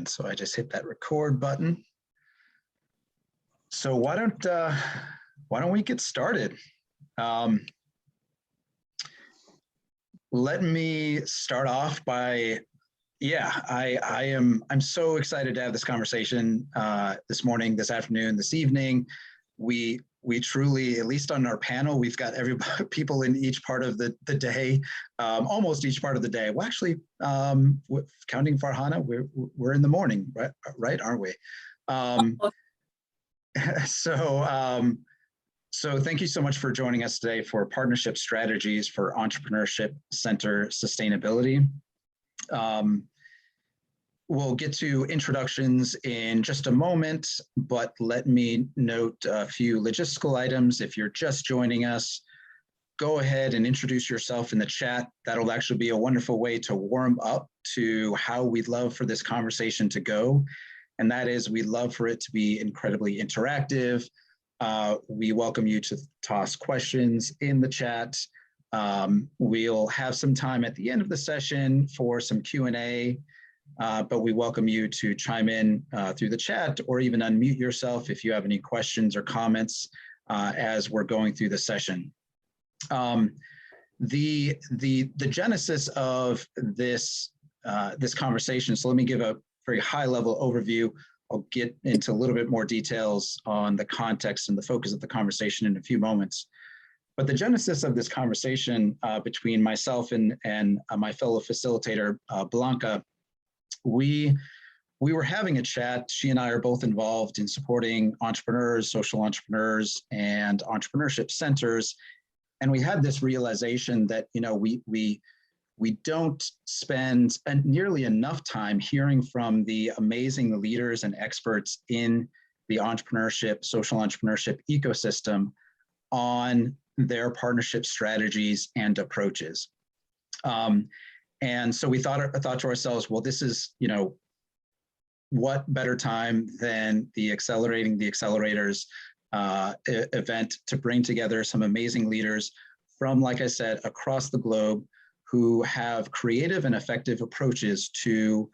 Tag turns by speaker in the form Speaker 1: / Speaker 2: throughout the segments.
Speaker 1: And so I just hit that record button. So why don't we get started? Let me start off by, I'm so excited to have this conversation this morning, this afternoon, this evening. We truly, at least on our panel, we've got people in each part of the day, almost each part of the day. Well, actually, counting Farhana, we're in the morning, right? Aren't we? So thank you so much for joining us today for Partnership Strategies for Entrepreneurship Center Sustainability. We'll get to introductions in just a moment, but let me note a few logistical items. If you're just joining us, go ahead and introduce yourself in the chat. That'll actually be a wonderful way to warm up to how we'd love for this conversation to go. And that is, we'd love for it to be incredibly interactive. We welcome you to toss questions in the chat. We'll have some time at the end of the session for some Q&A. But we welcome you to chime in through the chat or even unmute yourself if you have any questions or comments as we're going through the session. The genesis of this conversation, so let me give a very high level overview. I'll get into a little bit more details on the context and the focus of the conversation in a few moments. But the genesis of this conversation between myself and my fellow facilitator, Blanca, we were having a chat. She and I are both involved in supporting entrepreneurs, social entrepreneurs, and entrepreneurship centers. And we had this realization that, we don't spend nearly enough time hearing from the amazing leaders and experts in the entrepreneurship, social entrepreneurship ecosystem on their partnership strategies and approaches. And so we thought to ourselves, well, this is, what better time than the Accelerating the Accelerators event to bring together some amazing leaders from, like I said, across the globe who have creative and effective approaches to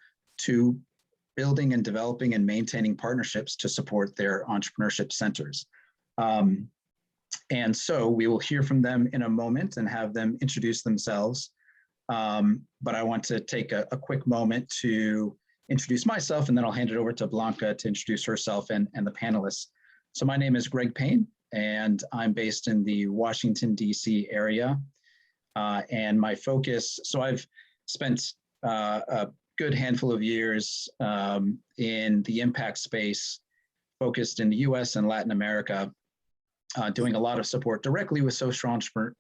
Speaker 1: building and developing and maintaining partnerships to support their entrepreneurship centers. And so we will hear from them in a moment and have them introduce themselves. But I want to take a quick moment to introduce myself, and then I'll hand it over to Blanca to introduce herself and the panelists. So my name is Greg Payne, and I'm based in the Washington, D.C. area. And my focus, so I've spent a good handful of years in the impact space, focused in the US and Latin America, doing a lot of support directly with social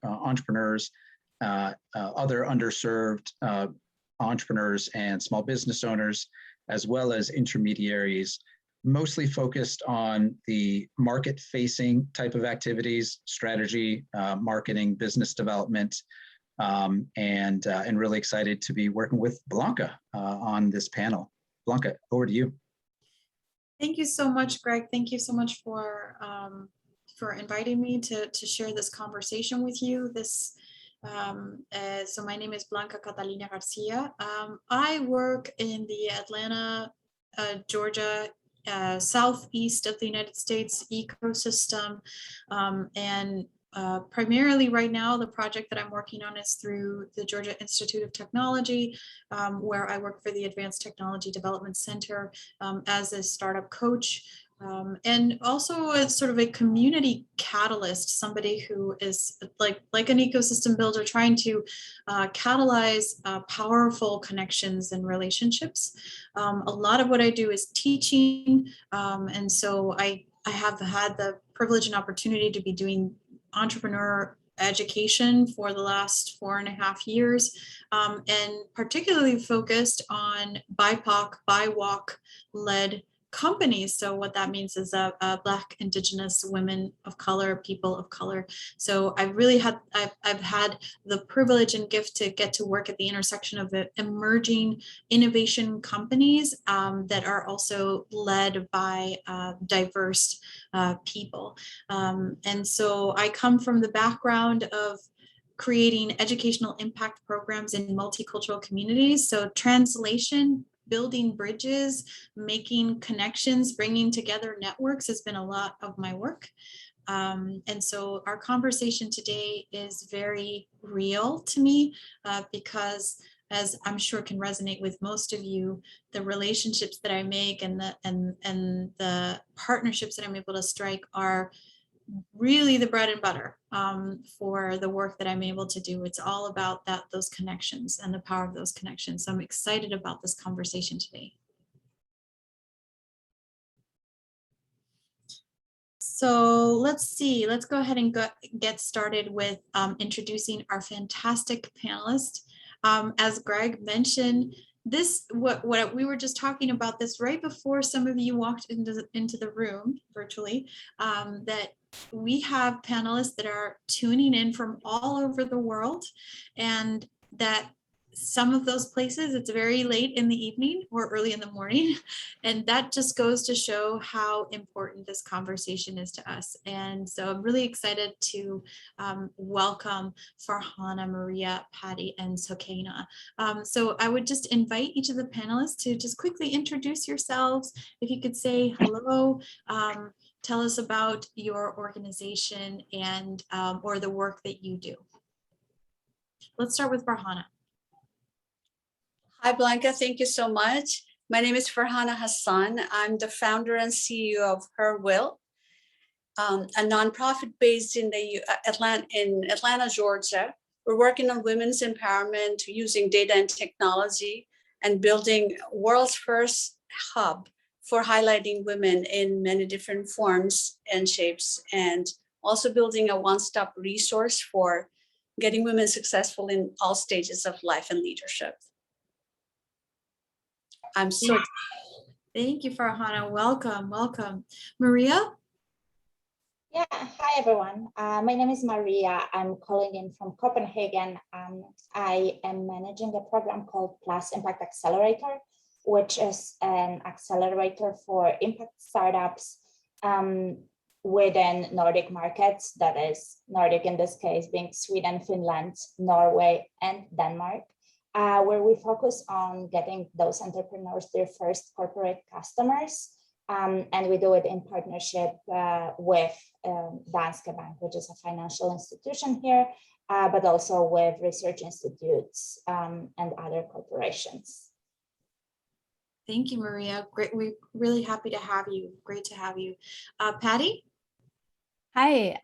Speaker 1: entrepreneurs, other underserved entrepreneurs and small business owners, as well as intermediaries, mostly focused on the market-facing type of activities, strategy, marketing, business development, and really excited to be working with Blanca on this panel. Blanca, over to you.
Speaker 2: Thank you so much, Greg. Thank you so much for inviting me to share this conversation with you. So my name is Blanca Catalina Garcia. I work in the Atlanta, Georgia, southeast of the United States ecosystem, and primarily right now the project that I'm working on is through the Georgia Institute of Technology, where I work for the Advanced Technology Development Center as a startup coach, and also as sort of a community catalyst, somebody who is like an ecosystem builder, trying to catalyze powerful connections and relationships. A lot of what I do is teaching, and so I have had the privilege and opportunity to be doing entrepreneur education for the last 4.5 years, and particularly focused on BIPOC, BIWOC-led companies. So what that means is Black, Indigenous, women of color, people of color. So I've had the privilege and gift to get to work at the intersection of emerging innovation companies that are also led by diverse people. And so I come from the background of creating educational impact programs in multicultural communities. So translation building bridges, making connections, bringing together networks has been a lot of my work. And so our conversation today is very real to me because, as I'm sure can resonate with most of you, the relationships that I make and the partnerships that I'm able to strike are really the bread and butter for the work that I'm able to do. It's all about those connections and the power of those connections. So I'm excited about this conversation today. So let's see, let's go ahead and get started with introducing our fantastic panelists. As Greg mentioned, what we were just talking about this right before some of you walked into the room virtually, that we have panelists that are tuning in from all over the world, and that some of those places it's very late in the evening or early in the morning, and that just goes to show how important this conversation is to us. And so I'm really excited to welcome Farhana, Maria, Patty, and Sokaina. So I would just invite each of the panelists to just quickly introduce yourselves. If you could say hello, tell us about your organization and or the work that you do. Let's start with Farhana.
Speaker 3: Hi, Blanca. Thank you so much. My name is Farhana Hassan. I'm the founder and CEO of Her Will, a nonprofit based in Atlanta, Georgia. We're working on women's empowerment using data and technology and building world's first hub for highlighting women in many different forms and shapes, and also building a one-stop resource for getting women successful in all stages of life and leadership. I'm so
Speaker 2: Thank you, Farhana. Welcome, welcome. Maria?
Speaker 4: Yeah, hi everyone. My name is Maria. I'm calling in from Copenhagen. I am managing a program called Plus Impact Accelerator, which is an accelerator for impact startups within Nordic markets. That is Nordic in this case being Sweden, Finland, Norway, and Denmark. Where we focus on getting those entrepreneurs their first corporate customers. And we do it in partnership with Danske Bank, which is a financial institution here, but also with research institutes and other corporations.
Speaker 2: Thank you, Maria. Great. We're really happy to have you. Great to have you. Patty?
Speaker 5: Hi,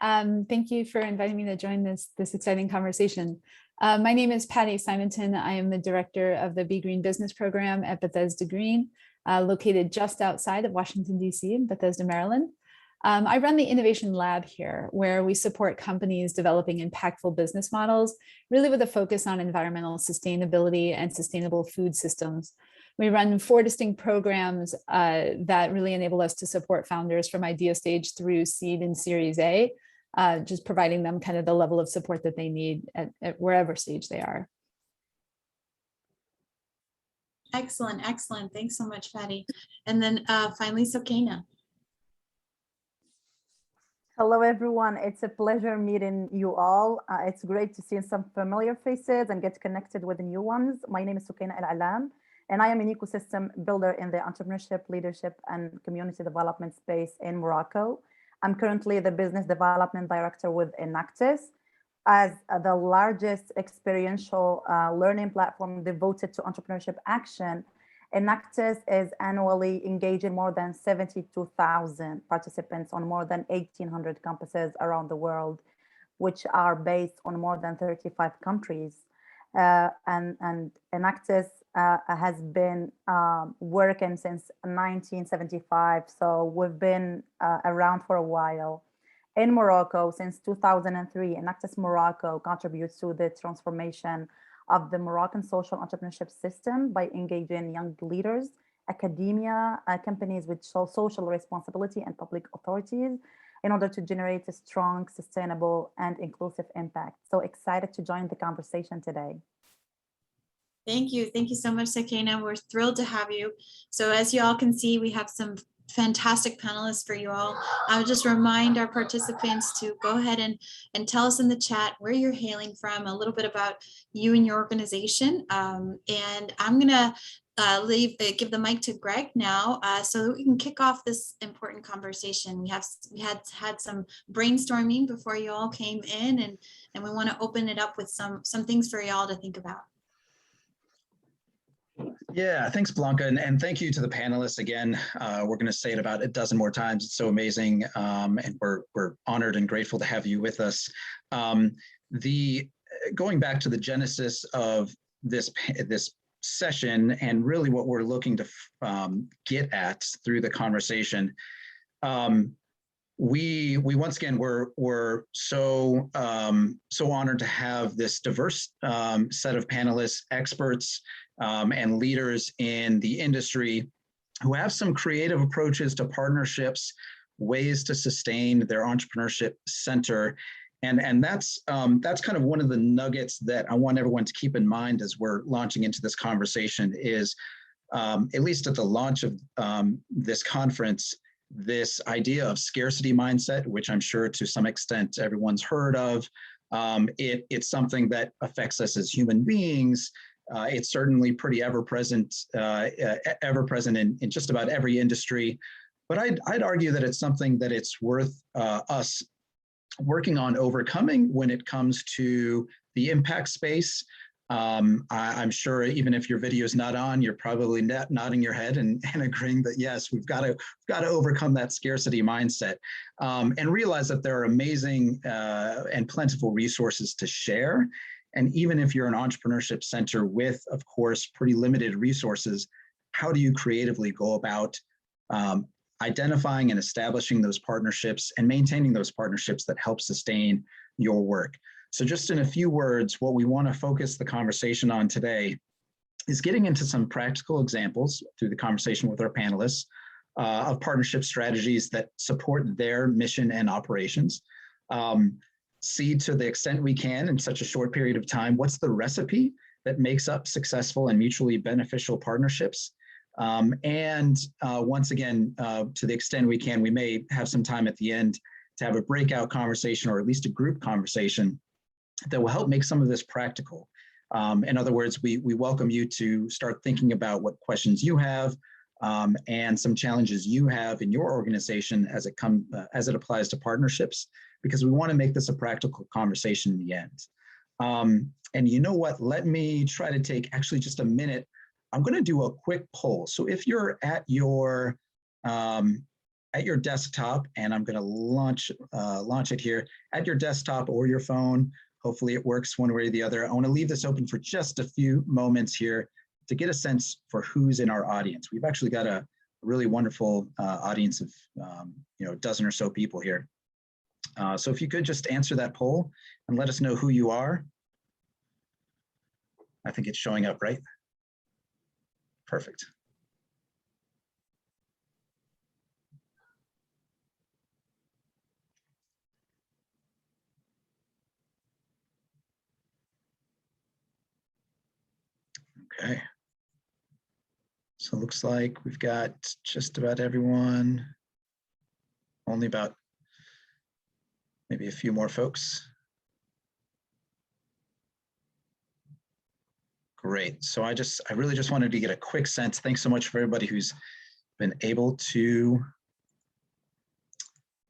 Speaker 5: thank you for inviting me to join this exciting conversation. My name is Patty Simonton. I am the director of the Be Green Business Program at Bethesda Green, located just outside of Washington, D.C. in Bethesda, Maryland. I run the Innovation Lab here, where we support companies developing impactful business models, really with a focus on environmental sustainability and sustainable food systems. We run 4 distinct programs that really enable us to support founders from idea stage through seed and Series A, just providing them kind of the level of support that they need at wherever stage they are.
Speaker 2: Excellent, excellent. Thanks so much, Patty. And then finally, Sokaina.
Speaker 6: Hello, everyone. It's a pleasure meeting you all. It's great to see some familiar faces and get connected with the new ones. My name is Sokaina El-Alam, and I am an ecosystem builder in the entrepreneurship, leadership, and community development space in Morocco. I'm currently the business development director with Enactus, as the largest experiential learning platform devoted to entrepreneurship action. Enactus is annually engaging more than 72,000 participants on more than 1,800 campuses around the world, which are based on more than 35 countries. And Enactus has been working since 1975, so we've been around for a while. In Morocco, since 2003, Enactus Morocco contributes to the transformation of the Moroccan social entrepreneurship system by engaging young leaders, academia, companies with social responsibility, and public authorities in order to generate a strong, sustainable, and inclusive impact. So excited to join the conversation today.
Speaker 2: Thank you. Thank you so much, Sokaina. We're thrilled to have you. So as you all can see, we have some fantastic panelists for you all. I would just remind our participants to go ahead and tell us in the chat where you're hailing from, a little bit about you and your organization. And I'm gonna give the mic to Greg now, so that we can kick off this important conversation. We had some brainstorming before you all came in, and we want to open it up with some things for y'all to think about.
Speaker 1: Yeah, thanks, Blanca, and thank you to the panelists again. We're going to say it about a dozen more times. It's so amazing, and we're honored and grateful to have you with us. Going back to the genesis of this session, and really what we're looking to get at through the conversation. We once again we're so honored to have this diverse set of panelists, experts, and leaders in the industry who have some creative approaches to partnerships, ways to sustain their entrepreneurship center. And that's kind of one of the nuggets that I want everyone to keep in mind as we're launching into this conversation is, at least at the launch of this conference, this idea of scarcity mindset, which I'm sure to some extent everyone's heard of. It's something that affects us as human beings. It's certainly pretty ever present in just about every industry. But I'd argue that it's something that it's worth us working on overcoming when it comes to the impact space. I'm sure even if your video is not on, you're probably nodding your head and agreeing that yes, we've got to overcome that scarcity mindset, and realize that there are amazing and plentiful resources to share. And even if you're an entrepreneurship center with, of course, pretty limited resources, how do you creatively go about identifying and establishing those partnerships and maintaining those partnerships that help sustain your work? So just in a few words, what we want to focus the conversation on today is getting into some practical examples through the conversation with our panelists of partnership strategies that support their mission and operations. See, to the extent we can in such a short period of time, what's the recipe that makes up successful and mutually beneficial partnerships? And once again, to the extent we can, we may have some time at the end to have a breakout conversation, or at least a group conversation that will help make some of this practical. In other words, we welcome you to start thinking about what questions you have and some challenges you have in your organization as it applies to partnerships, because we want to make this a practical conversation in the end. And you know what? Let me try to take actually just a minute. I'm going to do a quick poll. So if you're at your desktop, and I'm going to launch it here at your desktop or your phone. Hopefully it works one way or the other. I want to leave this open for just a few moments here to get a sense for who's in our audience. We've actually got a really wonderful audience of a dozen or so people here. So if you could just answer that poll and let us know who you are. I think it's showing up, right? Perfect. Okay. So it looks like we've got just about everyone, only about maybe a few more folks. Great. So I really just wanted to get a quick sense. Thanks so much for everybody who's been able to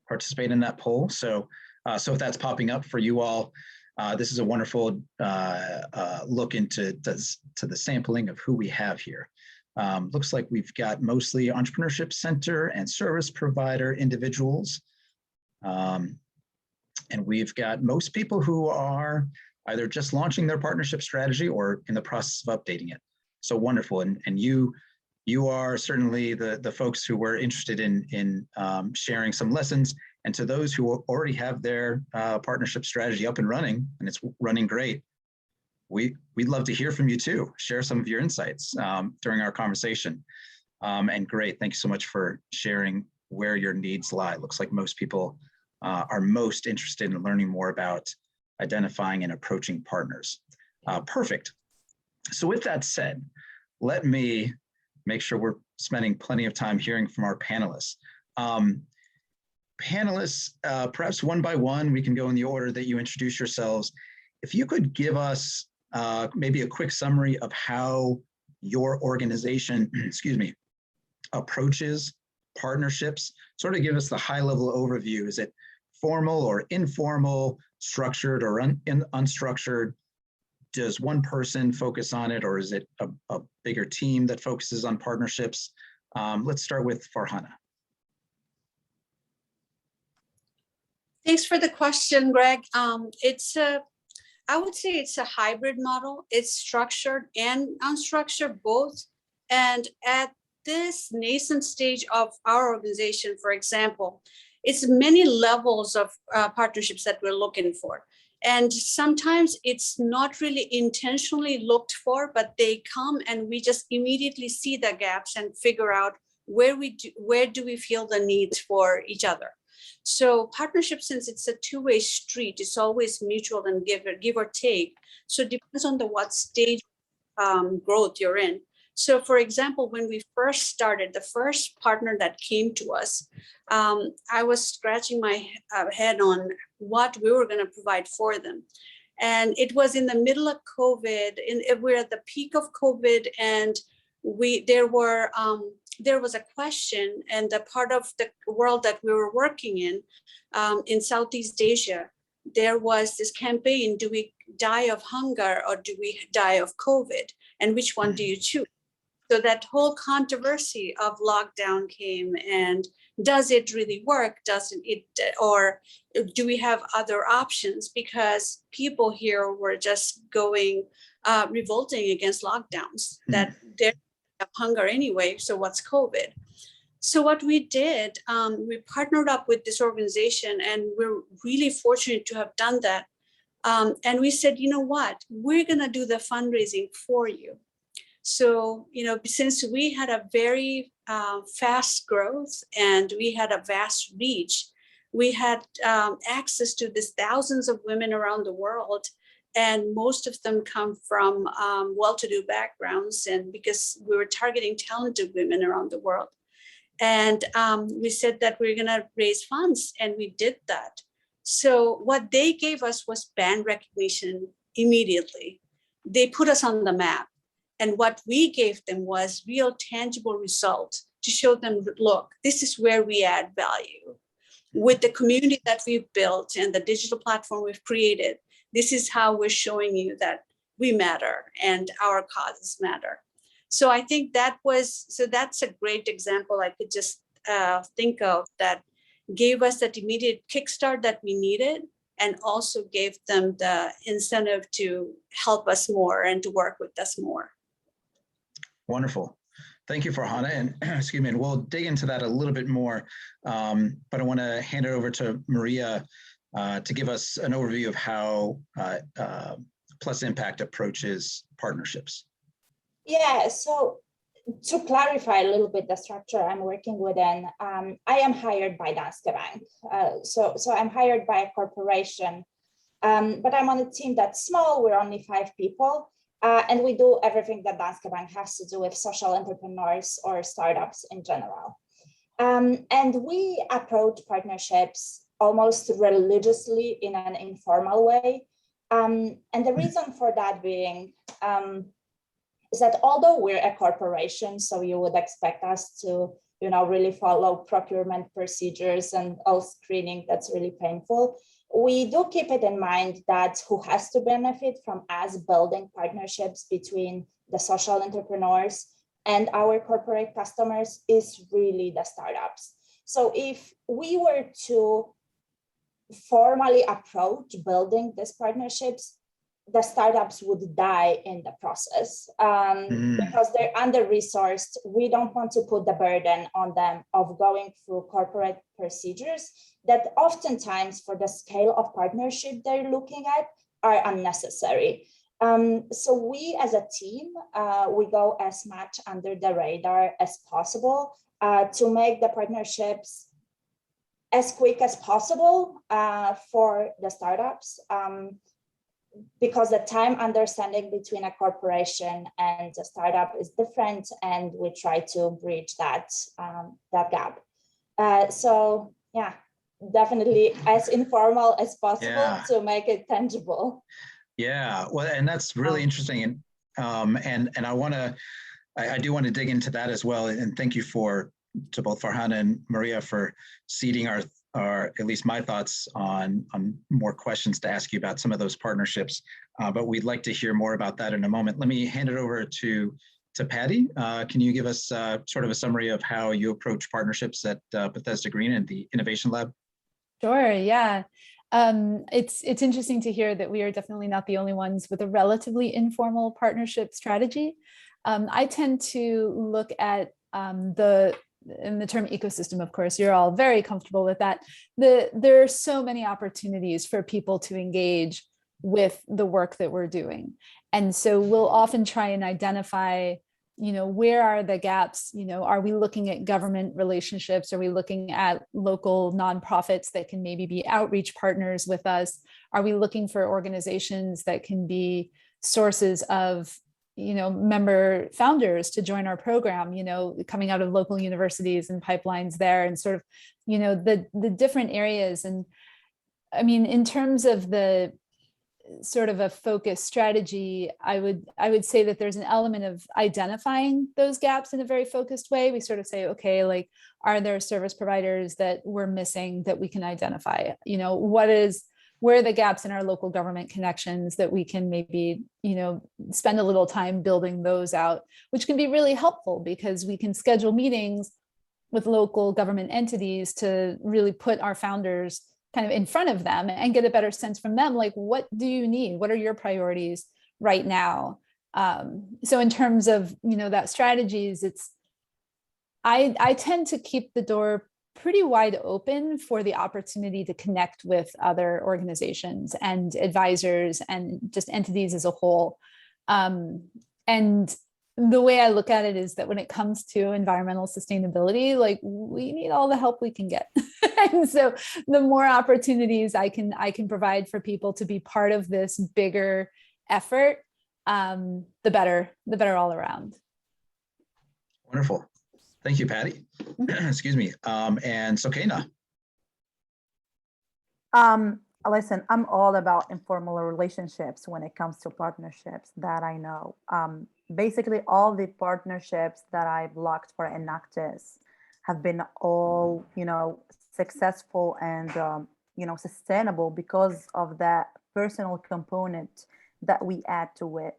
Speaker 1: participate in that poll. So if that's popping up for you all, this is a wonderful look into the sampling of who we have here. Looks like we've got mostly entrepreneurship center and service provider individuals. And we've got most people who are either just launching their partnership strategy or in the process of updating it. So wonderful. And you are certainly the folks who were interested in sharing some lessons. And to those who already have their partnership strategy up and running, and it's running great, we'd love to hear from you too. Share some of your insights during our conversation. And great, thank you so much for sharing where your needs lie. It looks like most people are most interested in learning more about identifying and approaching partners. Perfect. So with that said, let me make sure we're spending plenty of time hearing from our panelists. Panelists, perhaps one by one, we can go in the order that you introduce yourselves. If you could give us maybe a quick summary of how your organization, excuse me, approaches partnerships, sort of give us the high-level overview. Is it formal or informal, structured or unstructured? Does one person focus on it, or is it a bigger team that focuses on partnerships? Let's start with Farhana.
Speaker 3: Thanks for the question, Greg. I would say it's a hybrid model. It's structured and unstructured both. And at this nascent stage of our organization, for example, it's many levels of partnerships that we're looking for. And sometimes it's not really intentionally looked for, but they come and we just immediately see the gaps and figure out where do we feel the needs for each other. So partnership, since it's a two-way street, it's always mutual and give or take. So it depends on what stage growth you're in. So for example, when we first started, the first partner that came to us, I was scratching my head on what we were going to provide for them. And it was in the middle of COVID, and we're at the peak of COVID, and there was a question, and the part of the world that we were working in Southeast Asia, there was this campaign, do we die of hunger or do we die of COVID? And which one do you choose? So that whole controversy of lockdown came, and does it really work? Doesn't it, or do we have other options? Because people here were just going, revolting against lockdowns, that they're of hunger anyway, so what's COVID? So what we did, we partnered up with this organization, and we're really fortunate to have done that. And we said, you know what, we're gonna do the fundraising for you. So, since we had a very fast growth and we had a vast reach, we had access to these thousands of women around the world. And most of them come from well-to-do backgrounds, and because we were targeting talented women around the world. And we said that we're gonna raise funds, and we did that. So what they gave us was brand recognition immediately. They put us on the map. And what we gave them was real tangible results to show them, look, this is where we add value. With the community that we've built and the digital platform we've created, this is how we're showing you that we matter and our causes matter. So I think that's a great example I could just think of that gave us that immediate kickstart that we needed, and also gave them the incentive to help us more and to work with us more.
Speaker 1: Wonderful. Thank you, Farhana. And excuse me, and we'll dig into that a little bit more, but I want to hand it over to Maria to give us an overview of how Plus Impact approaches partnerships.
Speaker 4: Yeah, so to clarify a little bit the structure I'm working within, I am hired by Danske Bank. So I'm hired by a corporation, but I'm on a team that's small. We're only 5 people. And we do everything that Danske Bank has to do with social entrepreneurs or startups in general. And we approach partnerships almost religiously in an informal way. And the reason for that being is that although we're a corporation, so you would expect us to, really follow procurement procedures and all screening that's really painful, we do keep it in mind that who has to benefit from us building partnerships between the social entrepreneurs and our corporate customers is really the startups. So if we were to formally approach building these partnerships, the startups would die in the process because they're under-resourced. We don't want to put the burden on them of going through corporate procedures that oftentimes for the scale of partnership they're looking at are unnecessary. So we as a team, we go as much under the radar as possible to make the partnerships as quick as possible for the startups. because the time understanding between a corporation and a startup is different, and we try to bridge that gap. So yeah, definitely as informal as possible to make it tangible.
Speaker 1: Yeah, well, and that's really interesting, and I do want to dig into that as well. And thank you to both Farhana and Maria for seeding our at least my thoughts on more questions to ask you about some of those partnerships. But we'd like to hear more about that in a moment. Let me hand it over to Patty. Can you give us sort of a summary of how you approach partnerships at Bethesda Green and the Innovation Lab?
Speaker 5: Sure, yeah. It's interesting to hear that we are definitely not the only ones with a relatively informal partnership strategy. I tend to look at in the term ecosystem, of course, you're all very comfortable with that. There are so many opportunities for people to engage with the work that we're doing. And so we'll often try and identify, where are the gaps? Are we looking at government relationships? Are we looking at local nonprofits that can maybe be outreach partners with us? Are we looking for organizations that can be sources of member founders to join our program, coming out of local universities and pipelines there, and sort of, the different areas. And I mean, in terms of the sort of a focused strategy, I would say that there's an element of identifying those gaps in a very focused way. We sort of say, okay, like, are there service providers that we're missing that we can identify? Where are the gaps in our local government connections that we can maybe, spend a little time building those out, which can be really helpful because we can schedule meetings with local government entities to really put our founders kind of in front of them and get a better sense from them, like, what do you need? What are your priorities right now? So in terms of, that strategies, I tend to keep the door pretty wide open for the opportunity to connect with other organizations and advisors and just entities as a whole. And the way I look at it is that when it comes to environmental sustainability, like, we need all the help we can get. And so the more opportunities I can provide for people to be part of this bigger effort, the better all around.
Speaker 1: Wonderful. Thank you, Patty. Excuse me. And Sokaina.
Speaker 6: Listen, I'm all about informal relationships when it comes to partnerships that I know. Basically, all the partnerships that I've locked for Enactus have been all, successful and, sustainable because of that personal component that we add to it.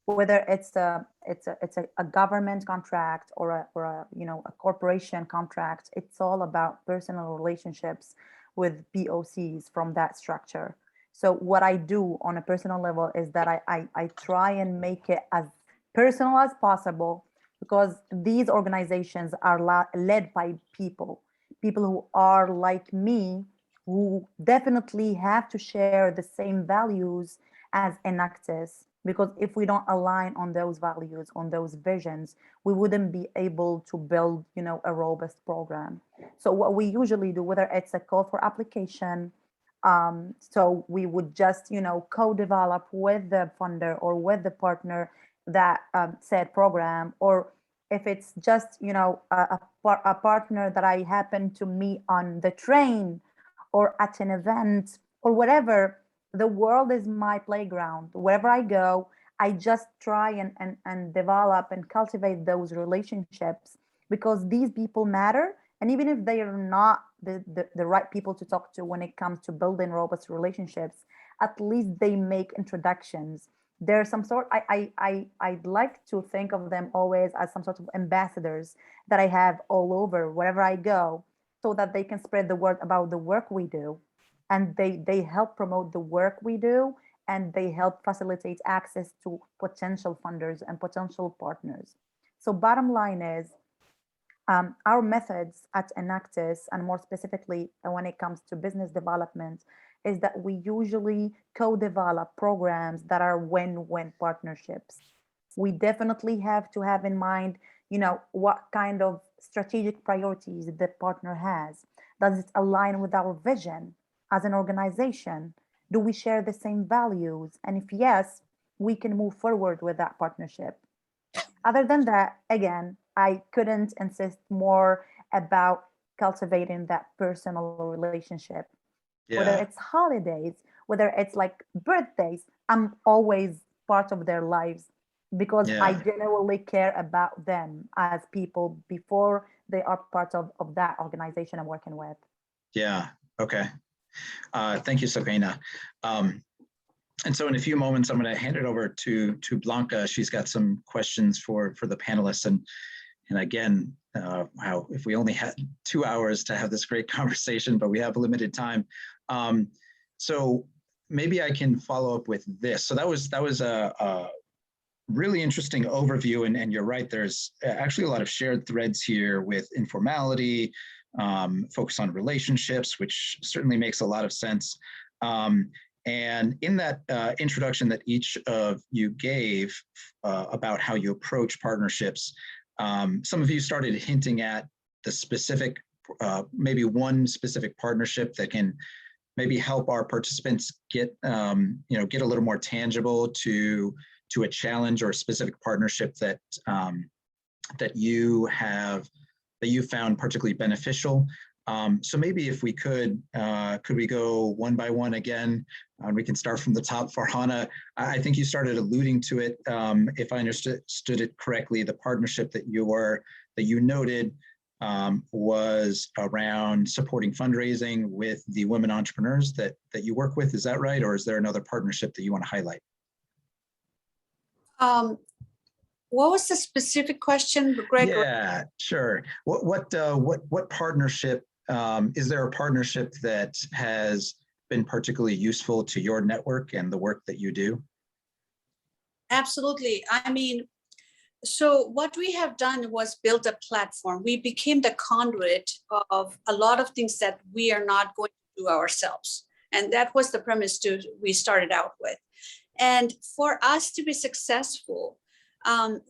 Speaker 6: Whether it's a government contract or a corporation contract, it's all about personal relationships with POCs from that structure. So what I do on a personal level is that I try and make it as personal as possible, because these organizations are led by people who are like me, who definitely have to share the same values as Enactus. Because if we don't align on those values, on those visions, we wouldn't be able to build, a robust program. So what we usually do, whether it's a call for application, so we would just, co-develop with the funder or with the partner that said program, or if it's just, a partner that I happen to meet on the train or at an event or whatever. The world is my playground. Wherever I go, I just try and develop and cultivate those relationships, because these people matter. And even if they are not the right people to talk to when it comes to building robust relationships, at least they make introductions. There's some sort, I'd like to think of them always as some sort of ambassadors that I have all over wherever I go, so that they can spread the word about the work we do. And they help promote the work we do, and they help facilitate access to potential funders and potential partners. So bottom line is, our methods at Enactus, and more specifically when it comes to business development, is that we usually co-develop programs that are win-win partnerships. We definitely have to have in mind, what kind of strategic priorities the partner has. Does it align with our vision as an organization? Do we share the same values? And if yes, we can move forward with that partnership. Other than that, again, I couldn't insist more about cultivating that personal relationship. Whether
Speaker 1: Yeah.
Speaker 6: it's holidays, whether it's like birthdays, I'm always part of their lives because I
Speaker 1: Yeah.
Speaker 6: genuinely care about them as people before they are part of that organization I'm working with.
Speaker 1: Yeah. Okay. Thank you, Sabrina. And so in a few moments, I'm going to hand it over to Blanca. She's got some questions for the panelists. And again, wow, if we only had 2 hours to have this great conversation, but we have limited time. So maybe I can follow up with this. So that was a really interesting overview. And you're right, there's actually a lot of shared threads here with informality, focus on relationships, which certainly makes a lot of sense. And in that introduction that each of you gave about how you approach partnerships, some of you started hinting at the specific, maybe one specific partnership that can maybe help our participants get, get a little more tangible to a challenge or a specific partnership that that you found particularly beneficial. So maybe if we could we go one by one again? We can start from the top. Farhana, I think you started alluding to it. If I understood it correctly, the partnership that you noted was around supporting fundraising with the women entrepreneurs that you work with. Is that right? Or is there another partnership that you want to highlight?
Speaker 3: What was the specific question, Greg?
Speaker 1: Yeah, sure. What partnership, is there a partnership that has been particularly useful to your network and the work that you do?
Speaker 3: Absolutely. I mean, so what we have done was build a platform. We became the conduit of a lot of things that we are not going to do ourselves. And that was the premise we started out with. And for us to be successful,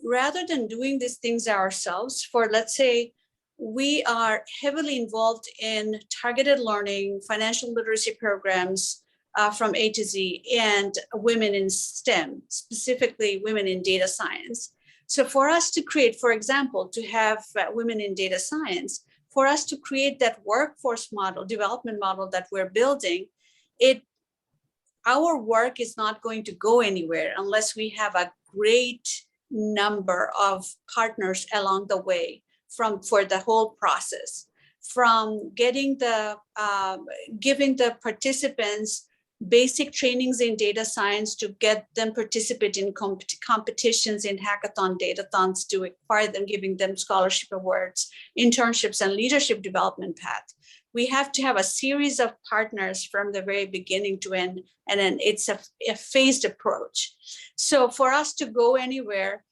Speaker 3: rather than doing these things ourselves, for let's say, we are heavily involved in targeted learning, financial literacy programs from A to Z, and women in STEM, specifically women in data science. So for us to create, for example, to have women in data science, for us to create that workforce model, development model that we're building, our work is not going to go anywhere unless we have a great number of partners along the way for the whole process, from getting giving the participants basic trainings in data science to get them participate in competitions in hackathon, datathons, to acquire them, giving them scholarship awards, internships, and leadership development path. We have to have a series of partners from the very beginning to end, and then it's a phased approach. So for us to go anywhere,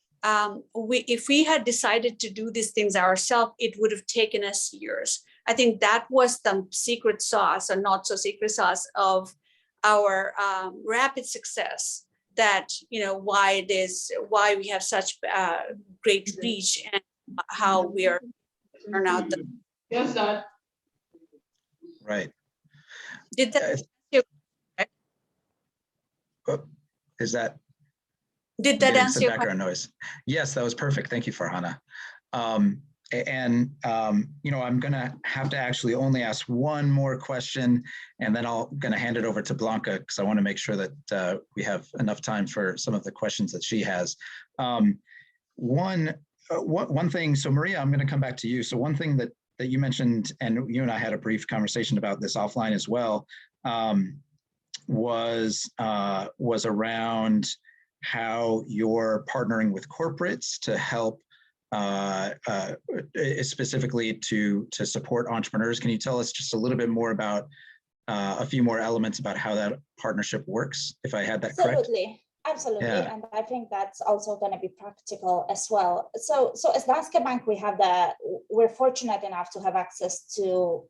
Speaker 3: if we had decided to do these things ourselves, it would have taken us years. I think that was the secret sauce, or not so secret sauce, of our rapid success. That, why we have such great reach, and how we are turn out.
Speaker 1: Right.
Speaker 3: Did that?
Speaker 1: Is that?
Speaker 3: Did that answer your
Speaker 1: background noise? Yes, that was perfect. Thank you, Farhana. I'm going to have to actually only ask one more question, and then I'm going to hand it over to Blanca, because I want to make sure that we have enough time for some of the questions that she has. One thing, so Maria, I'm going to come back to you. So one thing that you mentioned, and you and I had a brief conversation about this offline as well, was around how you're partnering with corporates to help specifically to support entrepreneurs. Can you tell us just a little bit more about a few more elements about how that partnership works, if I had that correct?
Speaker 4: Absolutely.
Speaker 1: Yeah.
Speaker 4: And I think that's also going to be practical as well. So as Danske Bank, we're fortunate enough to have access to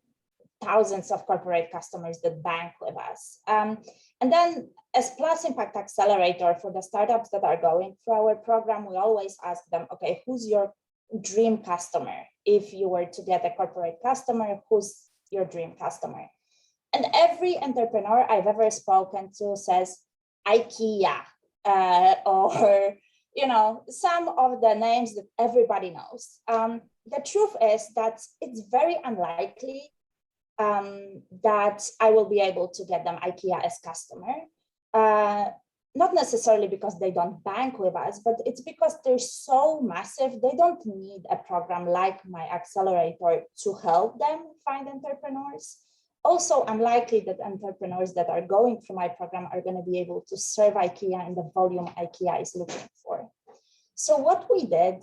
Speaker 4: thousands of corporate customers that bank with us. And then as Plus Impact Accelerator, for the startups that are going through our program, we always ask them, okay, who's your dream customer? If you were to get a corporate customer, who's your dream customer? And every entrepreneur I've ever spoken to says IKEA, or some of the names that everybody knows. The truth is that it's very unlikely that I will be able to get them IKEA as customer. Not necessarily because they don't bank with us, but it's because they're so massive. They don't need a program like my accelerator to help them find entrepreneurs. Also unlikely that entrepreneurs that are going through my program are going to be able to serve IKEA in the volume IKEA is looking for. So what we did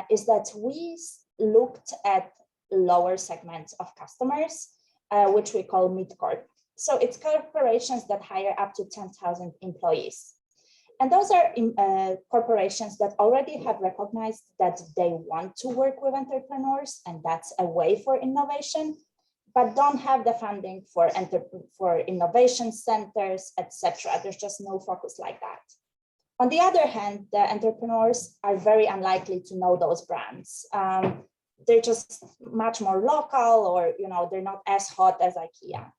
Speaker 4: is that we looked at lower segments of customers, which we call mid-corp. So it's corporations that hire up to 10,000 employees. And those are corporations that already have recognized that they want to work with entrepreneurs, and that's a way for innovation, but don't have the funding for innovation centers, etc. There's just no focus like that. On the other hand, the entrepreneurs are very unlikely to know those brands. They're just much more local, or they're not as hot as IKEA.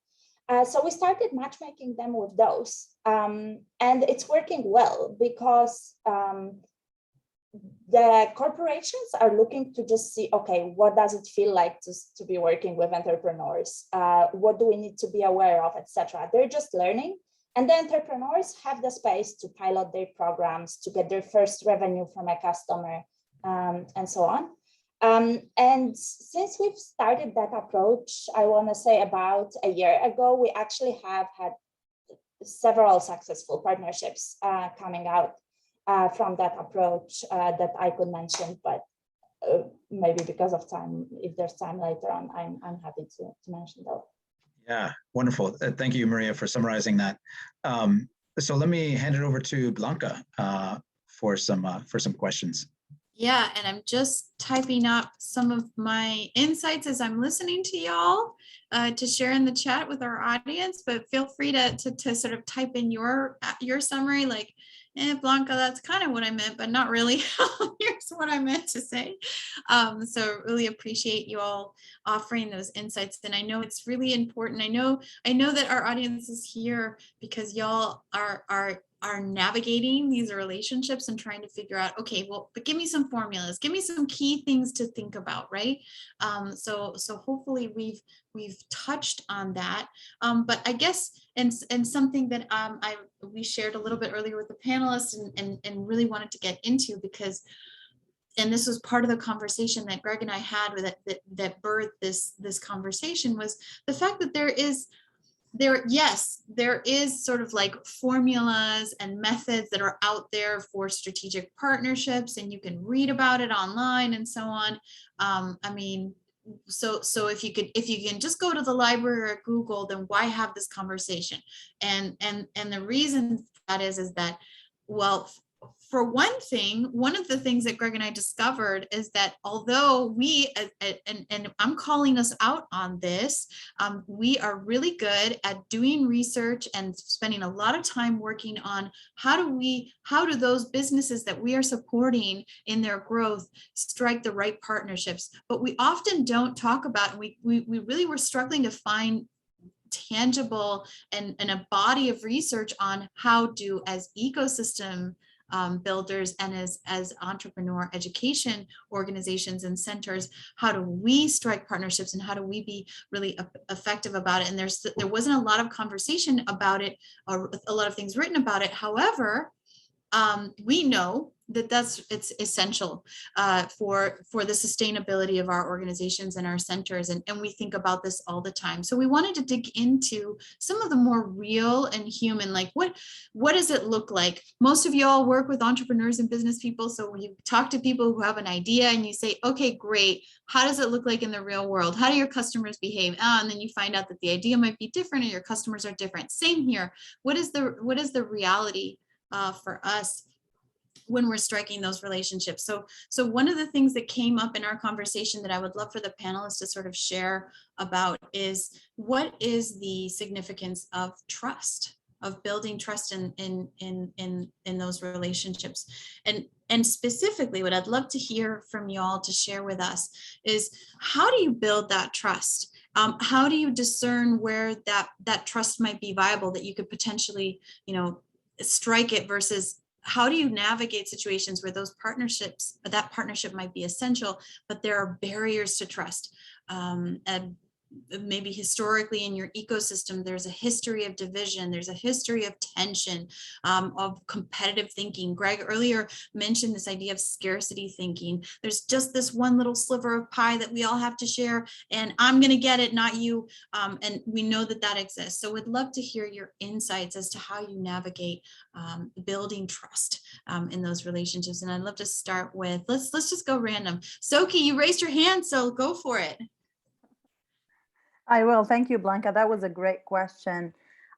Speaker 4: So we started matchmaking them with those, and it's working well because the corporations are looking to just see, okay, what does it feel like to be working with entrepreneurs? What do we need to be aware of, etc. They're just learning, and the entrepreneurs have the space to pilot their programs, to get their first revenue from a customer, and so on. And since we've started that approach, I want to say about a year ago, we actually have had several successful partnerships coming out from that approach that I could mention, but maybe because of time, if there's time later on, I'm happy to mention those.
Speaker 1: Yeah, wonderful. Thank you, Maria, for summarizing that. So let me hand it over to Blanca for some questions.
Speaker 2: Yeah, and I'm just typing up some of my insights as I'm listening to y'all to share in the chat with our audience, but feel free to sort of type in your summary, like, Blanca, that's kind of what I meant, but not really. Here's what I meant to say. So really appreciate you all offering those insights. And I know it's really important. I know that our audience is here because y'all are navigating these relationships and trying to figure out, okay, well, but give me some formulas, give me some key things to think about, right? So hopefully we've touched on that. But I guess, and something that we shared a little bit earlier with the panelists and really wanted to get into, because, and this was part of the conversation that Greg and I had with that birthed this conversation, was the fact that there is sort of like formulas and methods that are out there for strategic partnerships, and you can read about it online and so on. I mean, so if you can just go to the library or Google, then why have this conversation? And the reason for that is that, well, for one thing, one of the things that Greg and I discovered is that although we, and I'm calling us out on this, we are really good at doing research and spending a lot of time working on how do those businesses that we are supporting in their growth strike the right partnerships. But we often don't talk about, we really were struggling to find tangible and a body of research on how do, as ecosystem builders and as entrepreneur education organizations and centers, how do we strike partnerships and how do we be really effective about it? And there wasn't a lot of conversation about it, or a lot of things written about it. However, we know that it's essential for the sustainability of our organizations and our centers, and we think about this all the time. So we wanted to dig into some of the more real and human, like what does it look like? Most of you all work with entrepreneurs and business people, so when you talk to people who have an idea and you say, okay, great, how does it look like in the real world? How do your customers behave? And then you find out that the idea might be different and your customers are different. Same here. What is the reality for us when we're striking those relationships? So one of the things that came up in our conversation that I would love for the panelists to sort of share about is, what is the significance of trust, of building trust in those relationships? And specifically, what I'd love to hear from y'all to share with us is, how do you build that trust? How do you discern where that trust might be viable, that you could potentially, strike it, versus how do you navigate situations where that partnership might be essential, but there are barriers to trust? And maybe historically in your ecosystem, there's a history of division, there's a history of tension, of competitive thinking. Greg earlier mentioned this idea of scarcity thinking. There's just this one little sliver of pie that we all have to share, and I'm going to get it, not you. And we know that exists. So we'd love to hear your insights as to how you navigate building trust in those relationships. And I'd love to start with, let's just go random. Soki, you raised your hand, so go for it.
Speaker 6: I will. Thank you, Blanca. That was a great question.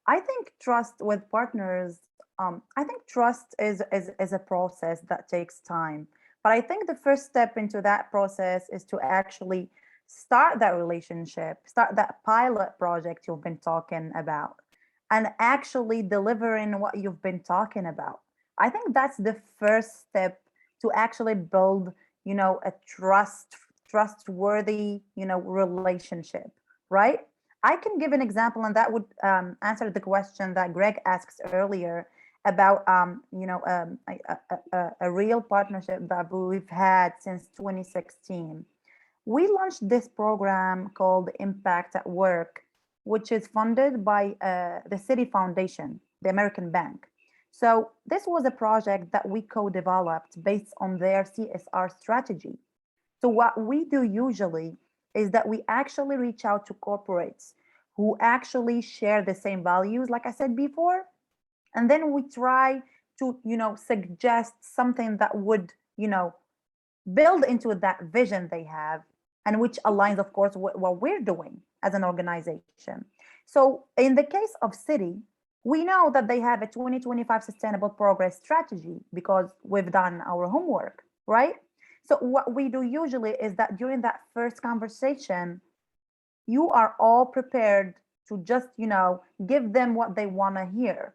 Speaker 6: I think trust with partners, I think trust is a process that takes time. But I think the first step into that process is to actually start that relationship, start that pilot project you've been talking about, and actually delivering what you've been talking about. I think that's the first step to actually build, a trustworthy, relationship. Right? I can give an example, and that would answer the question that Greg asked earlier about, a real partnership that we've had since 2016. We launched this program called Impact at Work, which is funded by the Citi Foundation, the American bank. So this was a project that we co-developed based on their CSR strategy. So what we do usually is that we actually reach out to corporates who actually share the same values, like I said before, and then we try to, suggest something that would, build into that vision they have, and which aligns, of course, with what we're doing as an organization. So in the case of Citi, we know that they have a 2025 Sustainable Progress Strategy because we've done our homework, right? So what we do usually is that during that first conversation, you are all prepared to just, give them what they want to hear.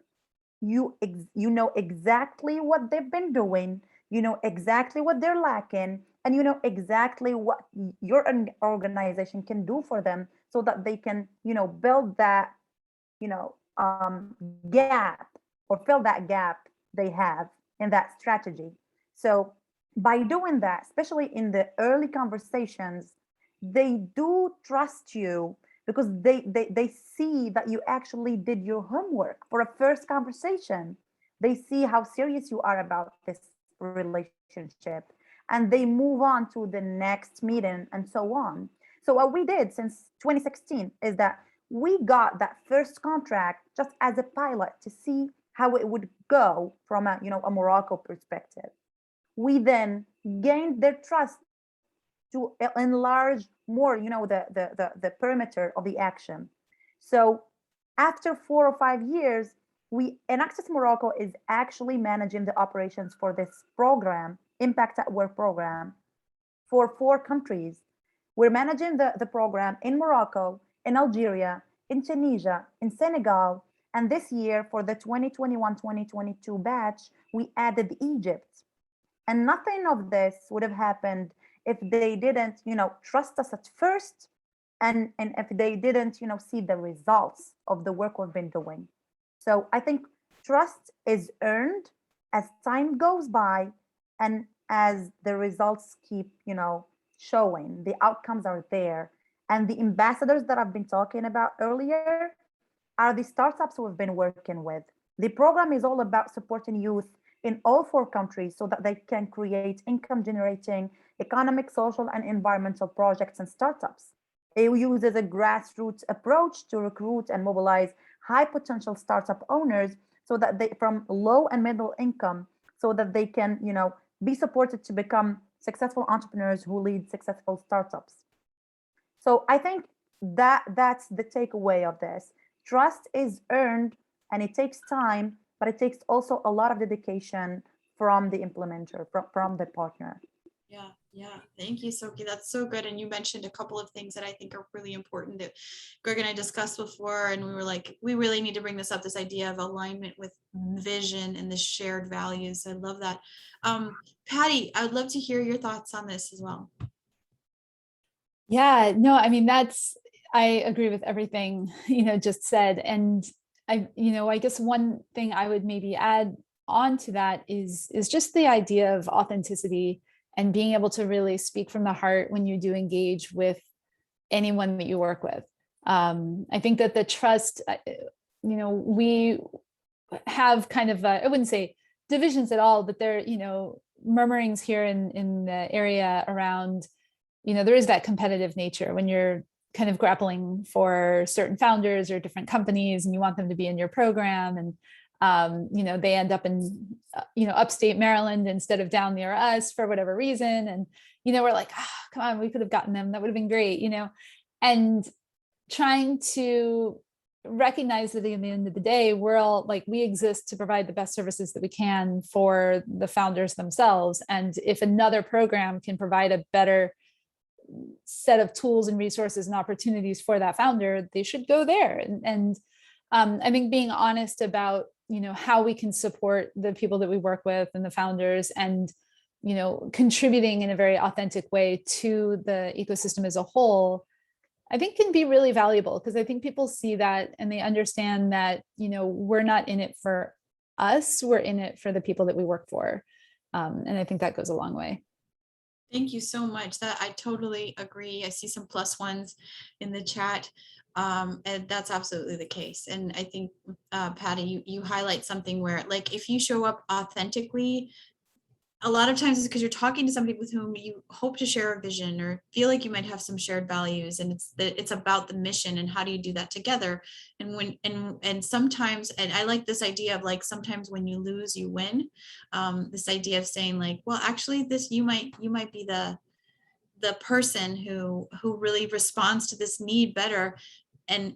Speaker 6: You know exactly what they've been doing, you know exactly what they're lacking, and you know exactly what your organization can do for them so that they can, build that, gap, or fill that gap they have in that strategy. So by doing that, especially in the early conversations, they do trust you because they see that you actually did your homework for a first conversation. They see how serious you are about this relationship, and they move on to the next meeting and so on. So what we did since 2016 is that we got that first contract just as a pilot to see how it would go from a Morocco perspective. We then gained their trust to enlarge more, the perimeter of the action. So after 4 or 5 years, and Access Morocco is actually managing the operations for this program, Impact at Work program, for 4 countries. We're managing the program in Morocco, in Algeria, in Tunisia, in Senegal, and this year for the 2021-2022 batch, we added Egypt. And nothing of this would have happened if they didn't, trust us at first, and if they didn't, see the results of the work we've been doing. So I think trust is earned as time goes by, and as the results keep, showing, the outcomes are there. And the ambassadors that I've been talking about earlier are the startups we've been working with. The program is all about supporting youth in all 4 countries so that they can create income generating economic, social, and environmental projects and startups. It uses a grassroots approach to recruit and mobilize high potential startup owners so that they from low and middle income, so that they can, be supported to become successful entrepreneurs who lead successful startups. So I think that's the takeaway of this. Trust is earned and it takes time, but it takes also a lot of dedication from the implementer, from the partner.
Speaker 2: Yeah. Thank you, Soki. That's so good. And you mentioned a couple of things that I think are really important that Greg and I discussed before. And we were like, we really need to bring this up, this idea of alignment with vision and the shared values. I love that. Patty, I would love to hear your thoughts on this as well.
Speaker 5: Yeah, no, I mean, I agree with everything, just said. And I guess one thing I would maybe add on to that is just the idea of authenticity and being able to really speak from the heart when you do engage with anyone that you work with. I think that the trust, we have kind of, I wouldn't say divisions at all, but there, murmurings here in the area around, there is that competitive nature when you're kind of grappling for certain founders or different companies and you want them to be in your program, and they end up in upstate Maryland instead of down near us for whatever reason, and we're like, oh, come on, we could have gotten them, that would have been great, and trying to recognize that at the end of the day, we're all like, we exist to provide the best services that we can for the founders themselves, and if another program can provide a better set of tools and resources and opportunities for that founder, they should go there. And I think being honest about how we can support the people that we work with and the founders, and contributing in a very authentic way to the ecosystem as a whole, I think can be really valuable, because I think people see that and they understand that we're not in it for us, we're in it for the people that we work for, and I think that goes a long way.
Speaker 2: Thank you so much. That I totally agree. I see some plus ones in the chat. And that's absolutely the case. And I think, Patty, you highlight something where, like, if you show up authentically, a lot of times it's because you're talking to somebody with whom you hope to share a vision or feel like you might have some shared values, and it's about the mission and how do you do that together. And sometimes, and I like this idea of, like, sometimes when you lose, you win. This idea of saying, like, well, actually this, you might be the person who really responds to this need better. And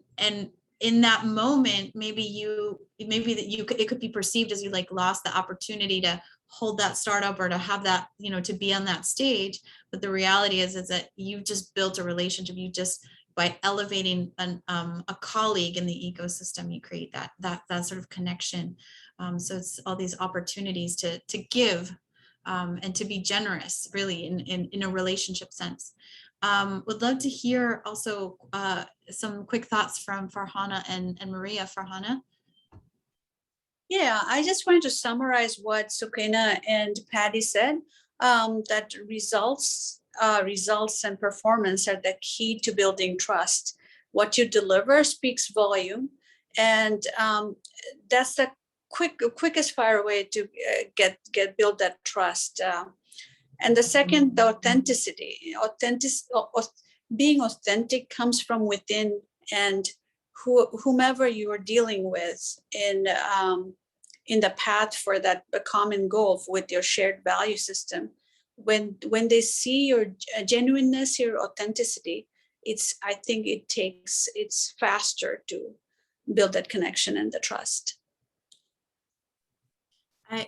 Speaker 2: in that moment, it could be perceived as you, like, lost the opportunity to hold that startup or to have that, to be on that stage. But the reality is that you've just built a relationship. You just, by elevating a colleague in the ecosystem, you create that sort of connection. So it's all these opportunities to give and to be generous, really, in a relationship sense. Would love to hear also some quick thoughts from Farhana and Maria. Farhana?
Speaker 3: Yeah, I just wanted to summarize what Sukaina and Patty said, that results and performance are the key to building trust. What you deliver speaks volume, and that's the quickest fire way to build that trust. And the second, the authenticity. Being authentic comes from within, and whomever you are dealing with in the path for that common goal with your shared value system, when they see your genuineness, your authenticity, I think it's faster to build that connection and the trust.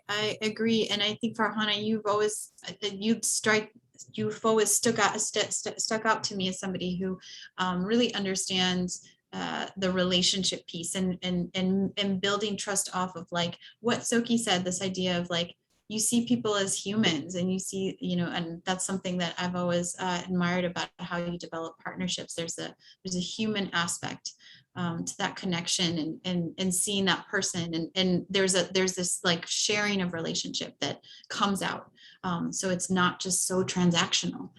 Speaker 2: I agree, and I think, Farhana, you've always stuck out to me as somebody who really understands the relationship piece and building trust off of, like, what Soki said, this idea of, like, you see people as humans, and you see, and that's something that I've always admired about how you develop partnerships. There's a human aspect to that connection, and seeing that person, and there's this, like, sharing of relationship that comes out. So it's not just so transactional.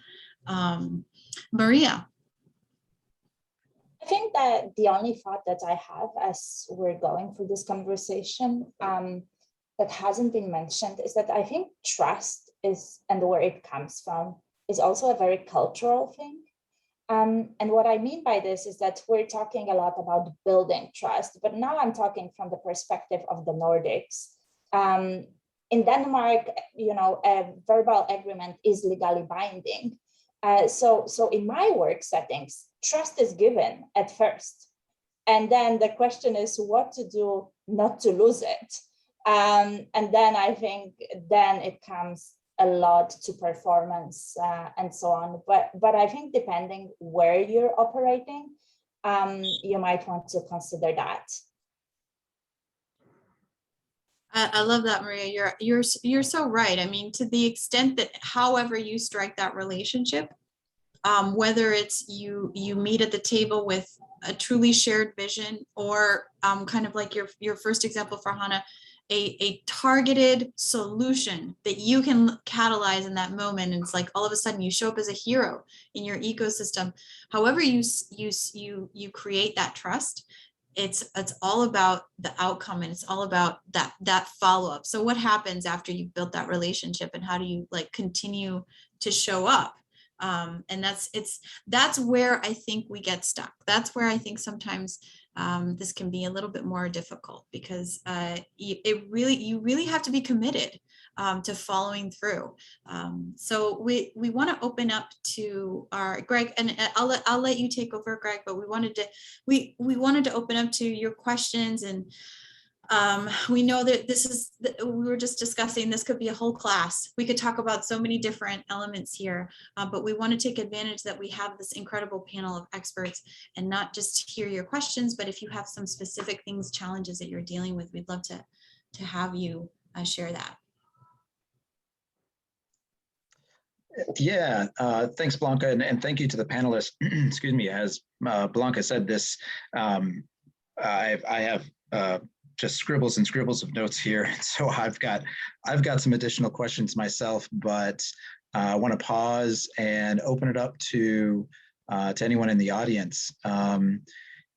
Speaker 2: Maria.
Speaker 4: I think that the only thought that I have as we're going through this conversation that hasn't been mentioned is that I think trust is, and where it comes from, is also a very cultural thing. And what I mean by this is that we're talking a lot about building trust, but now I'm talking from the perspective of the Nordics. In Denmark, a verbal agreement is legally binding. So in my work settings, trust is given at first. And then the question is what to do not to lose it. And then I think then it comes a lot to performance and so on. But I think depending where you're operating, you might want to consider that.
Speaker 2: I love that, Maria. You're so right. I mean, to the extent that however you strike that relationship, whether it's you meet at the table with a truly shared vision, or kind of like your first example for Hannah, a targeted solution that you can catalyze in that moment. And it's like all of a sudden you show up as a hero in your ecosystem. However you create that trust, it's all about the outcome, and it's all about that follow-up. So what happens after you've built that relationship, and how do you like continue to show up? And that's where I think we get stuck. That's where I think sometimes this can be a little bit more difficult, because you really have to be committed to following through. So we want to open up to our Greg, and I'll let you take over, Greg. But we wanted to open up to your questions, and we know that we were just discussing, this could be a whole class. We could talk about so many different elements here, but we want to take advantage that we have this incredible panel of experts, and not just hear your questions, but if you have some specific things, challenges that you're dealing with, we'd love to have you share that.
Speaker 1: Yeah, thanks, Blanca, and thank you to the panelists. Excuse me, as Blanca said, this I have just scribbles and scribbles of notes here, so I've got some additional questions myself, but I want to pause and open it up to anyone in the audience.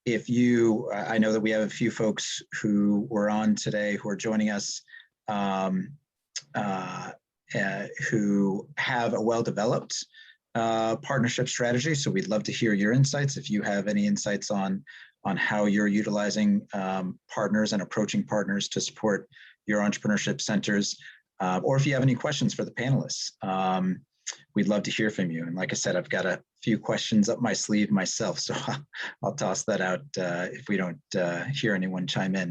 Speaker 1: If you, I know that we have a few folks who were on today who are joining us, who have a well-developed partnership strategy. So we'd love to hear your insights. If you have any insights on how you're utilizing partners and approaching partners to support your entrepreneurship centers, or if you have any questions for the panelists, we'd love to hear from you. And like I said, I've got a few questions up my sleeve myself, so I'll toss that out if we don't hear anyone chime in.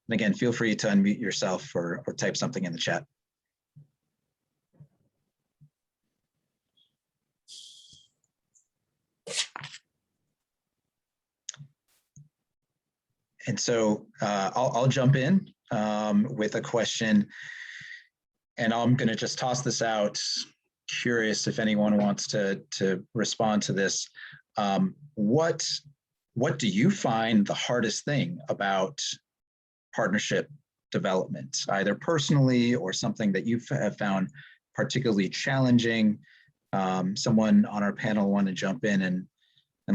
Speaker 1: And again, feel free to unmute yourself or type something in the chat. And so I'll jump in with a question, and I'm going to just toss this out. Curious if anyone wants to respond to this. What do you find the hardest thing about partnership development, either personally or something that you have found particularly challenging? Someone on our panel want to jump in and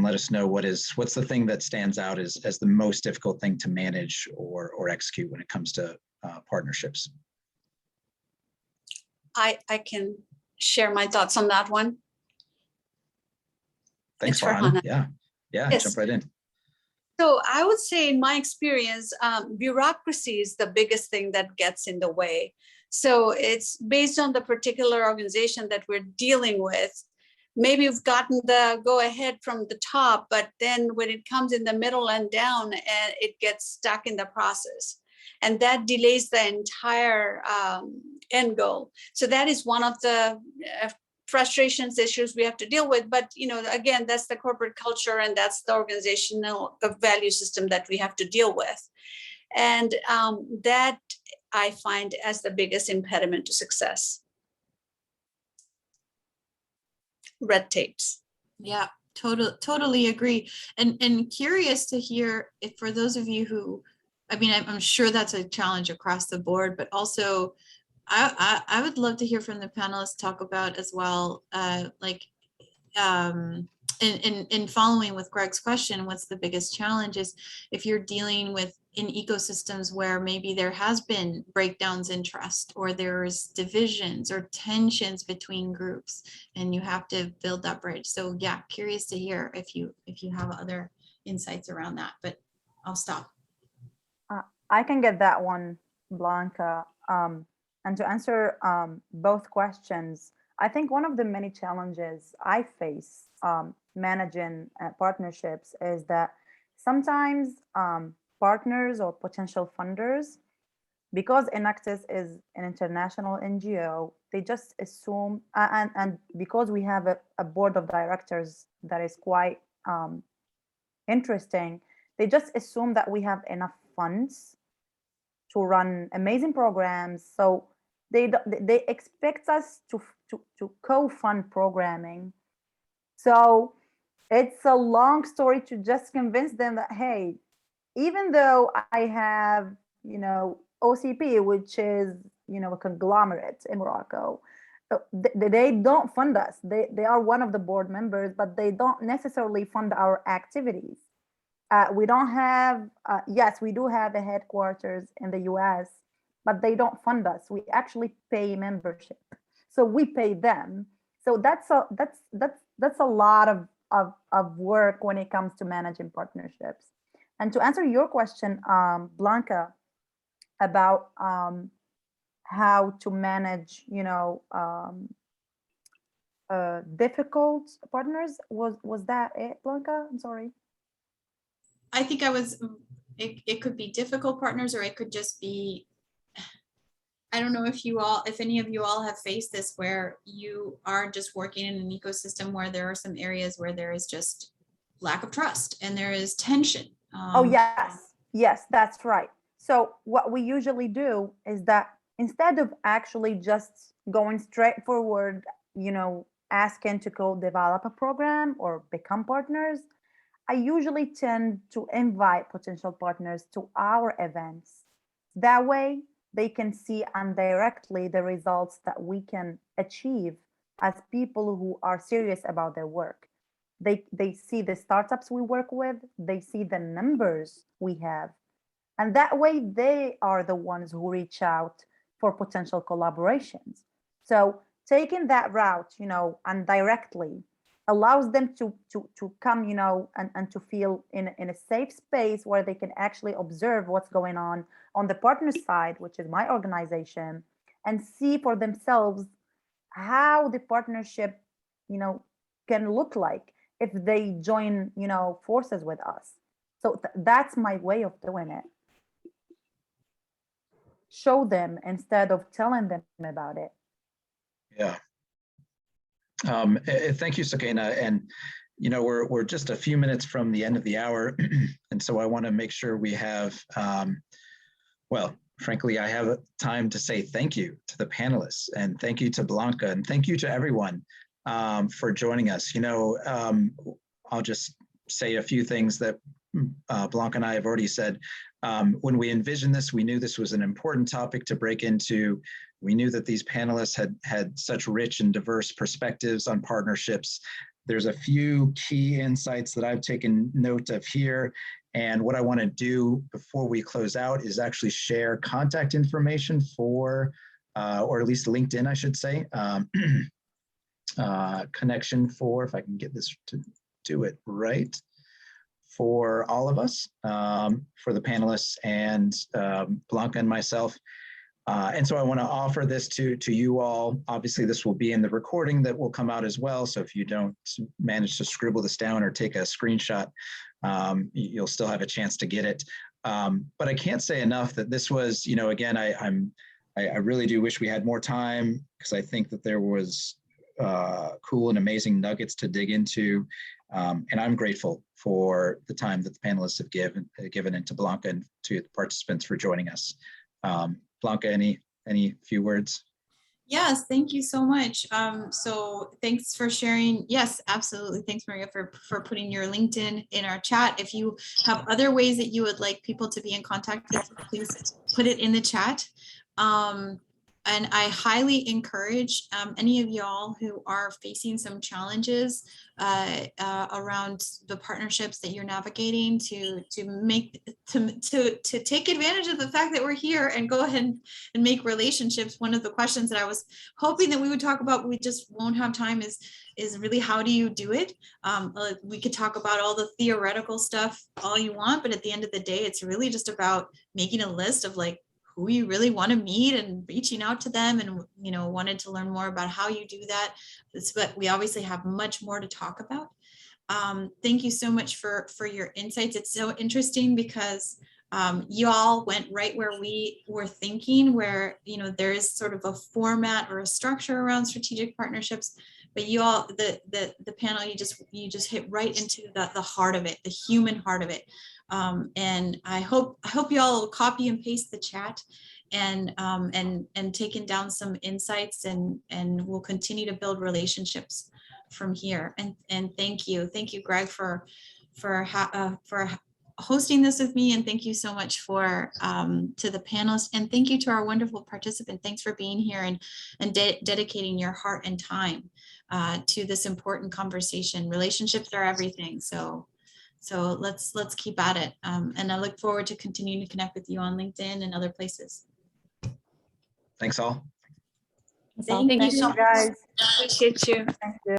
Speaker 1: let us know what's the thing that stands out as the most difficult thing to manage or execute when it comes to partnerships.
Speaker 3: I can share my thoughts on that one.
Speaker 1: Thanks, Farhana. Yeah, yes. Jump right in.
Speaker 3: So I would say in my experience, bureaucracy is the biggest thing that gets in the way. So it's based on the particular organization that we're dealing with. Maybe we've gotten the go ahead from the top, but then when it comes in the middle and down, and it gets stuck in the process, and that delays the entire end goal. So that is one of the frustrations, issues we have to deal with. But again, that's the corporate culture, and that's the organizational value system that we have to deal with, and that I find as the biggest impediment to success. Red tapes.
Speaker 2: Yeah, totally agree. And curious to hear if, for those of you who, I mean, I'm sure that's a challenge across the board, but also I would love to hear from the panelists talk about as well, in following with Greg's question, what's the biggest challenge is if you're dealing with in ecosystems where maybe there has been breakdowns in trust, or there's divisions or tensions between groups, and you have to build that bridge. So yeah, curious to hear if you have other insights around that, but I'll stop.
Speaker 6: I can get that one, Blanca. And to answer both questions, I think one of the many challenges I face managing partnerships is that sometimes partners or potential funders, because Enactus is an international NGO, they just assume, and because we have a board of directors that is quite interesting, they just assume that we have enough funds to run amazing programs. So they expect us to co-fund programming. So it's a long story to just convince them that, hey, even though I have, OCP, which is, a conglomerate in Morocco, they don't fund us. They are one of the board members, but they don't necessarily fund our activities. We don't have, yes, we do have a headquarters in the US, but they don't fund us. We actually pay membership. So we pay them. So that's a lot of work when it comes to managing partnerships. And to answer your question, Blanca, about how to manage, difficult partners, was that it, Blanca? I'm sorry.
Speaker 2: I think it could be difficult partners, or it could just be, I don't know if any of you all have faced this, where you are just working in an ecosystem where there are some areas where there is just lack of trust and there is tension.
Speaker 6: Oh, yes, that's right. So what we usually do is that instead of actually just going straight forward, asking to co-develop a program or become partners, I usually tend to invite potential partners to our events. That way, they can see indirectly the results that we can achieve as people who are serious about their work. They see the startups we work with, they see the numbers we have. And that way, they are the ones who reach out for potential collaborations. So taking that route, indirectly, allows them to come, and to feel in a safe space where they can actually observe what's going on the partner side, which is my organization, and see for themselves how the partnership, can look like if they join, forces with us. So that's my way of doing it. Show them instead of telling them about it.
Speaker 1: Yeah. Thank you, Sukaina. And, we're just a few minutes from the end of the hour. And so I want to make sure we have, well, frankly, I have time to say thank you to the panelists, and thank you to Blanca, and thank you to everyone for joining us. I'll just say a few things that Blanca and I have already said. When we envisioned this, we knew this was an important topic to break into. We knew that these panelists had such rich and diverse perspectives on partnerships. There's a few key insights that I've taken note of here. And what I want to do before we close out is actually share contact information for, or at least LinkedIn, I should say, connection for, if I can get this to do it right, for all of us, for the panelists and Blanca and myself. And so I want to offer this to you all. Obviously, this will be in the recording that will come out as well. So if you don't manage to scribble this down or take a screenshot, you'll still have a chance to get it. But I can't say enough that this was, again, I really do wish we had more time, because I think that there was cool and amazing nuggets to dig into. And I'm grateful for the time that the panelists have given and to Blanca and to the participants for joining us. Blanca, any few words?
Speaker 2: Yes, thank you so much. So thanks for sharing. Yes, absolutely. Thanks, Maria, for putting your LinkedIn in our chat. If you have other ways that you would like people to be in contact with, please put it in the chat. And I highly encourage any of y'all who are facing some challenges around the partnerships that you're navigating to take advantage of the fact that we're here and go ahead and make relationships. One of the questions that I was hoping that we would talk about, we just won't have time, is really, how do you do it? We could talk about all the theoretical stuff all you want, but at the end of the day, it's really just about making a list of like who you really want to meet and reaching out to them, and wanted to learn more about how you do that. But we obviously have much more to talk about. Thank you so much for your insights. It's so interesting because you all went right where we were thinking, where there is sort of a format or a structure around strategic partnerships, but you all, the panel, you just hit right into the heart of it, the human heart of it. And I hope you all will copy and paste the chat and taking down some insights, and we'll continue to build relationships from here. And thank you, Greg, for hosting this with me, and thank you so much for to the panelists, and thank you to our wonderful participant. Thanks for being here and dedicating your heart and time to this important conversation. Relationships are everything, so let's keep at it, and I look forward to continuing to connect with you on LinkedIn and other places.
Speaker 1: Thanks all.
Speaker 2: Thank you so much.
Speaker 6: guys.
Speaker 3: Appreciate you.
Speaker 6: Thank you.